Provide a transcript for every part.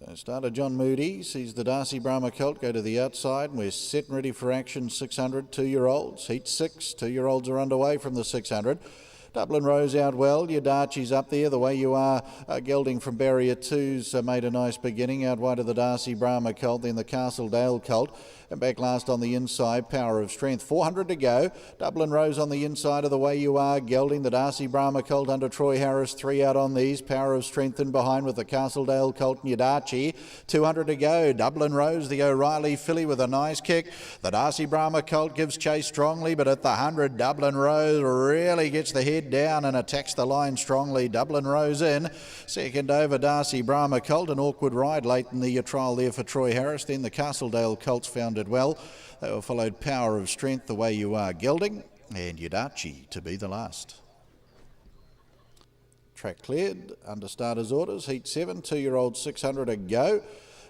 So starter John Moody sees the Darcy Brahma colt go to the outside, and we're set and ready for action. 600 2-year-olds. Heat 6 2-year-olds are underway from the 600. Dublin Rose out well. Yadachi's up there. The way you are. Gelding from Barrier 2's made a nice beginning. Out wide of the Darcy Brahma colt, then the Castledale colt. And back last on the inside, Power of Strength. 400 to go. Dublin Rose on the inside of the way you are. Gelding, the Darcy Brahma colt under Troy Harris. 3 out on these. Power of Strength in behind with the Castledale colt and Yadachi. 200 to go. Dublin Rose, the O'Reilly filly with a nice kick. The Darcy Brahma colt gives chase strongly, but at the 100, Dublin Rose really gets the head down and attacks the line strongly. Dublin Rose in. Second over, Darcy Brahma colt. An awkward ride late in the trial there for Troy Harris. Then the Castledale colts found it well. They were followed Power of Strength, the way you are, Gelding, and Yadachi to be the last. Track cleared under starters orders. Heat 7, 2-year-old 600 to go.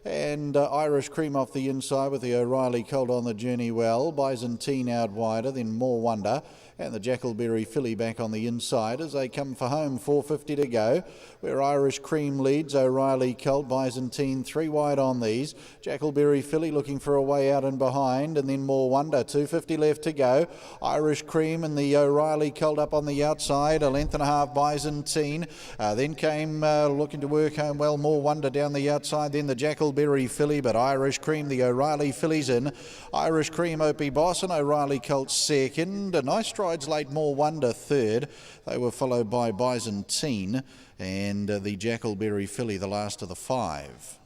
And Irish Cream off the inside with the O'Reilly colt on the journey well. Byzantine out wider, then More Wonder. And the Jackleberry filly back on the inside as they come for home. 450 to go. Where Irish Cream leads, O'Reilly colt, Byzantine 3 wide on these. Jackleberry filly looking for a way out and behind, and then More Wonder. 250 left to go. Irish Cream and the O'Reilly colt up on the outside. A length and a half, Byzantine. Then came looking to work home well, More Wonder down the outside. Then the Jackleberry filly, but Irish Cream, the O'Reilly filly's in. Irish Cream, Opie Boss, and O'Reilly colt second. A nice strides late, More Wonder third. They were followed by Byzantine and the Jackleberry filly, the last of the 5.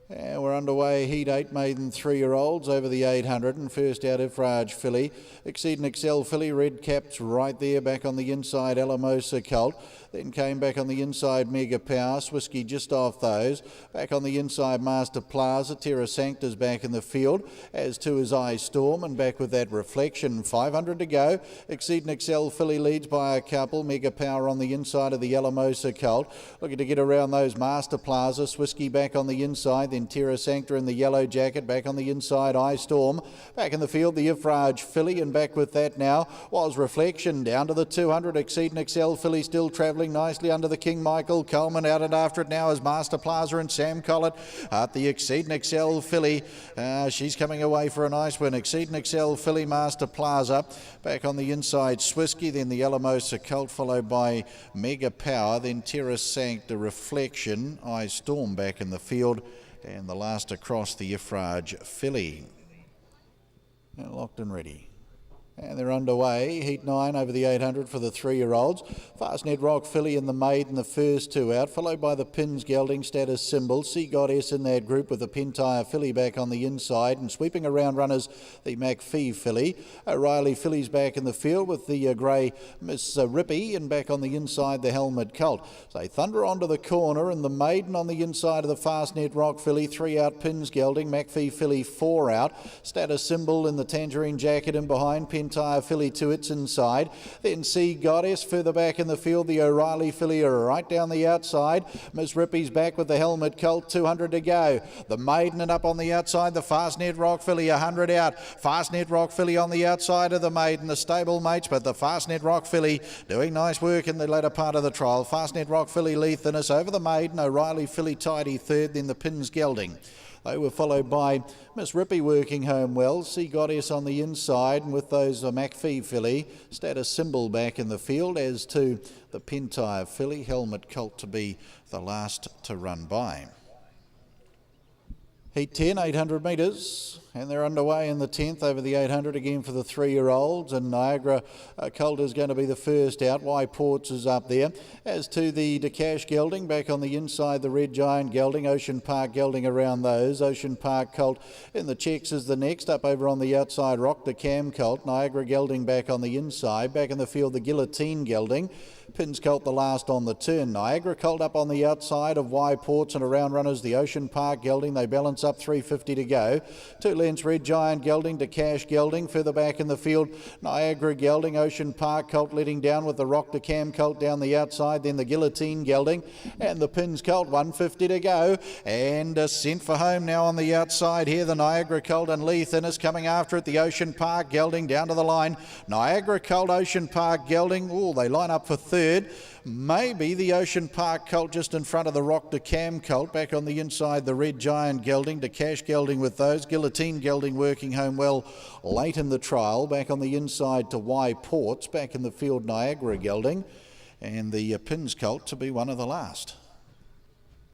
And we're underway, Heat 8, maiden 3-year-olds over the 800, and first out Ifraj filly. Exceed and Excel filly, red caps right there, back on the inside, Alamosa colt. Then came back on the inside, Mega Power, Swisky just off those. Back on the inside, Master Plaza, Terra Sancta's back in the field, as to his Eye Storm, and back with that Reflection. 500 to go. Exceed and Excel filly leads by a couple. Mega Power on the inside of the Alamosa colt. Looking to get around those, Master Plaza, Swisky back on the inside, then Terra Sancta in the yellow jacket, back on the inside, Eye Storm. Back in the field, the Ifraj filly, and back with that now was Reflection. Down to the 200, Exceed and Excel filly still travelling nicely under the King Michael. Coleman out and after it now is Master Plaza and Sam Collett at the Exceed and Excel filly. She's coming away for a nice win. Exceed and Excel filly, Master Plaza. Back on the inside, Swisky, then the Alamosa colt, followed by Mega Power, then Terra Sancta, Reflection, Eye Storm back in the field, and the last across, the Ifraj filly. Now locked and ready. And they're underway. Heat 9 over the 800 for the 3-year-olds. Fastnet Rock filly and the Maiden, the first 2 out, followed by the Pins Gelding, Status Symbol. Sea Goddess in that group with the Pentire filly back on the inside, and sweeping around runners, the McPhee filly. O'Reilly filly's back in the field with the grey Miss Rippy, and back on the inside, the Helmet colt. So they thunder onto the corner, and the Maiden on the inside of the Fastnet Rock filly. 3 out, Pins Gelding. McPhee filly 4 out. Status Symbol in the Tangerine jacket and behind. Entire filly to its inside. Then Sea Goddess further back in the field. The O'Reilly filly right down the outside. Miss Rippy's back with the Helmet colt. 200 to go. The Maiden and up on the outside. The Fastnet Rock filly 100 out. Fastnet Rock filly on the outside of the Maiden. The stable mates, but the Fastnet Rock filly doing nice work in the latter part of the trial. Fastnet Rock filly Lee Thinnis over the Maiden. O'Reilly filly tidy third. Then the Pins Gelding. They were followed by Miss Rippy working home well. Sea Goddess on the inside, and with those McPhee filly, Status Symbol back in the field, as to the Pentire filly, Helmet colt to be the last to run by. Heat 10, 800 metres, and they're underway in the 10th over the 800 again for the 3-year-olds, and Niagara colt is going to be the first out. Y Ports is up there. As to the DeCash Gelding, back on the inside, the Red Giant Gelding, Ocean Park Gelding around those. Ocean Park colt in the checks is the next. Up over on the outside, Rock the Cam colt. Niagara Gelding back on the inside. Back in the field, the Guillotine Gelding. Pins colt the last on the turn. Niagara colt up on the outside of Y Ports, and around runners the Ocean Park Gelding. They balance up 350 to go. 2 lengths Red Giant Gelding to Cash Gelding. Further back in the field, Niagara Gelding. Ocean Park colt letting down with the Rock the Cam colt down the outside. Then the Guillotine Gelding and the Pins colt. 150 to go, and sent for home now on the outside here. The Niagara colt and Lee Thinnis coming after it. The Ocean Park Gelding down to the line. Niagara colt, Ocean Park Gelding. Oh, they line up for third. Maybe the Ocean Park colt just in front of the Rock de Cam colt. Back on the inside, the Red Giant gelding, to Cash gelding with those. Guillotine gelding working home well late in the trial. Back on the inside to Y Ports. Back in the field, Niagara gelding. And the Pins colt to be one of the last.